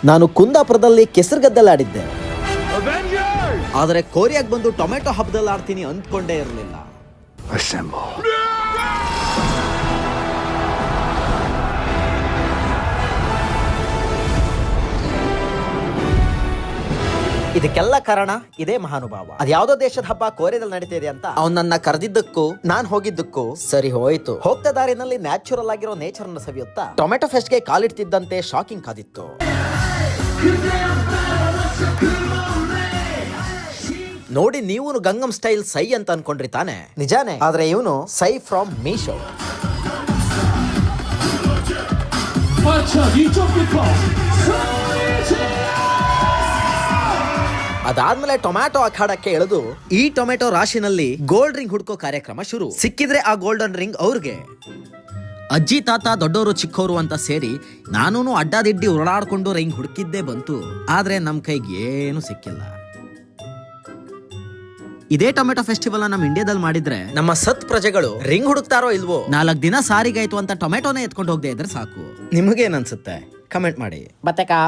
ನಾನು ಕುಂದಾಪುರದಲ್ಲಿ ಕೆಸರುಗದ್ದಲ್ಲಿ ಆಡಿದ್ದೆ, ಆದರೆ ಕೋರಿಯಾಗ್ ಬಂದು ಟೊಮೆಟೊ ಹಬ್ಬದಲ್ಲಿ ಆಡ್ತೀನಿ ಅಂದ್ಕೊಂಡೇ ಇರಲಿಲ್ಲ. ಇದಕ್ಕೆಲ್ಲ ಕಾರಣ ಇದೇ ಮಹಾನುಭಾವ. ಅದ್ಯಾವುದೋ ದೇಶದ ಹಬ್ಬ ಕೋರಿಯಾದಲ್ಲಿ ನಡೀತಿದೆ ಅಂತ ಅವ್ನು ನನ್ನ ಕರೆದಿದ್ದಕ್ಕೂ ನಾನ್ ಹೋಗಿದ್ದಕ್ಕೂ ಸರಿ ಹೋಯ್ತು. ಹೋಗ್ತಾ ದಾರಿನಲ್ಲಿ ನ್ಯಾಚುರಲ್ ಆಗಿರೋ ನೇಚರ್ ಅನ್ನು ಸವಿಯುತ್ತಾ ಟೊಮೆಟೊ ಫೆಸ್ಟ್ಗೆ ಕಾಲಿಡ್ತಿದ್ದಂತೆ ಶಾಕಿಂಗ್ ಕಾದಿತ್ತು. ನೋಡಿ, ನೀವು ಗಂಗಮ್ ಸ್ಟೈಲ್ ಸೈ ಅಂತ ಅನ್ಕೊಂಡ್ರಿ ತಾನೆ? ನಿಜಾನೇ. ಆದ್ರೆ ಇವನು ಸೈ ಫ್ರಮ್ ಮೀಶೋ. ಅದಾದ್ಮೇಲೆ ಟೊಮ್ಯಾಟೊ ಅಖಾಡಕ್ಕೆ ಎಳೆದು ಈ ಟೊಮೆಟೊ ರಾಶಿನಲ್ಲಿ ಗೋಲ್ಡ್ ರಿಂಗ್ ಹುಡ್ಕೋ ಕಾರ್ಯಕ್ರಮ ಶುರು. ಸಿಕ್ಕಿದ್ರೆ ಆ ಗೋಲ್ಡನ್ ರಿಂಗ್ ಅವ್ರಿಗೆ. ಅಜ್ಜಿ ತಾತ ದೊಡ್ಡವರು ಚಿಕ್ಕವರು ಅಂತ ಸೇರಿ ನಾನೂನು ಅಡ್ಡಾದಿಡ್ಡಿ ಉರುಳಾಡ್ಕೊಂಡು ರಿಂಗ್ ಹುಡುಕಿದ್ದೇ ಬಂತು. ಆದ್ರೆ ನಮ್ ಕೈಗೆ ಏನು ಸಿಕ್ಕಿಲ್ಲ. ಇದೇ ಟೊಮೆಟೊ ಫೆಸ್ಟಿವಲ್ ನಮ್ಮ ಇಂಡಿಯಾದಲ್ಲಿ ಮಾಡಿದ್ರೆ ನಮ್ಮ ಸತ್ ಪ್ರಜೆಗಳು ರಿಂಗ್ ಹುಡುಕ್ತಾರೋ ಇಲ್ವೋ, 4 ದಿನ ಸಾರಿಗಾಯ್ತು ಅಂತ ಟೊಮೆಟೊನೇ ಎತ್ಕೊಂಡು ಹೋಗದೆ ಇದ್ರೆ ಸಾಕು. ನಿಮಗೇನ್ ಅನ್ಸುತ್ತೆ? ಕಮೆಂಟ್ ಮಾಡಿ. ಬತ್ತೆಕಾ